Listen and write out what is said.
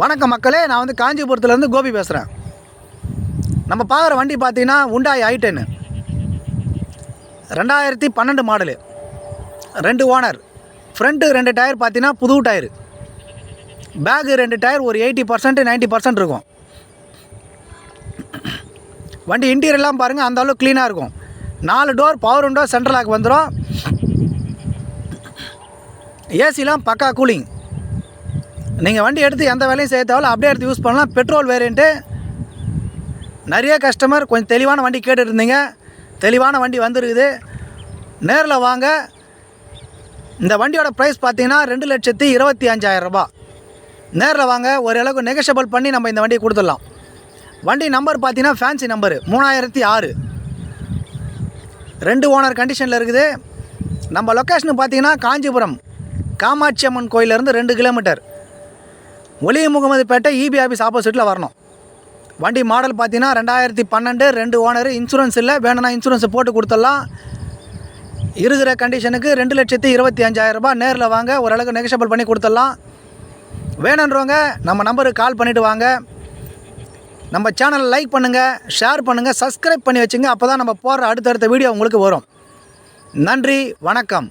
வணக்கம் மக்களே, நான் வந்து காஞ்சிபுரத்துலேருந்து கோபி பேசுகிறேன். நம்ம பார்க்குற வண்டி பார்த்தீங்கன்னா உண்டாய் i10 2012 model, 2 owner. Front 2 tyre பார்த்தீங்கன்னா புது டயரு, பேக்கு 2 டயர் ஒரு 80% 90% இருக்கும். வண்டி இன்டீரியர்லாம் பாருங்கள், அந்த அளவுக்கு க்ளீனாக இருக்கும். 4 door power window, central lock வந்துடும். ஏசிலாம் பக்கா கூலிங். நீங்கள் வண்டி எடுத்து எந்த வேலையும் செய்ய தேவையில்ல, அப்படியே எடுத்து யூஸ் பண்ணலாம். Petrol variant. நிறைய கஸ்டமர் கொஞ்சம் தெளிவான வண்டி கேட்டுருந்தீங்க. தெளிவான வண்டி வந்துருக்குது. நேரில் வாங்க. இந்த வண்டியோட ப்ரைஸ் பார்த்தீங்கன்னா 2,25,000 ரூபா. நேரில் வாங்க, ஓரளவுக்கு நெகஷியபிள் பண்ணி நம்ம இந்த வண்டியை கொடுத்துடலாம். வண்டி நம்பர் பார்த்தீங்கன்னா ஃபேன்சி நம்பரு 3006, 2 ஓனர் கண்டிஷனில் இருக்குது. நம்ம லொக்கேஷனு பார்த்தீங்கன்னா காஞ்சிபுரம் காமாட்சி அம்மன் கோயிலேருந்து 2 கிலோமீட்டர், ஒலி முகமதுப்பேட்டை இபி ஆஃபீஸ் ஆப்போசிட்டில் வரணும். வண்டி மாடல் பார்த்தீங்கன்னா 2012, 2 ஓனரு. இன்சூரன்ஸ் இல்லை, வேணும்னா இன்சூரன்ஸ் போட்டு கொடுத்துடலாம். இருக்கிற கண்டிஷனுக்கு 2,25,000 ரூபா. நேரில் வாங்க, ஓரளவுக்கு நெகஷியபிள் பண்ணி கொடுத்துடலாம். வேணுன்றவங்க நம்ம நம்பருக்கு கால் பண்ணிவிட்டு வாங்க. நம்ம சேனலை லைக் பண்ணுங்கள், ஷேர் பண்ணுங்கள், சப்ஸ்கிரைப் பண்ணி வச்சுங்க. அப்போ தான் நம்ம போடுற அடுத்தடுத்த வீடியோ உங்களுக்கு வரும். நன்றி, வணக்கம்.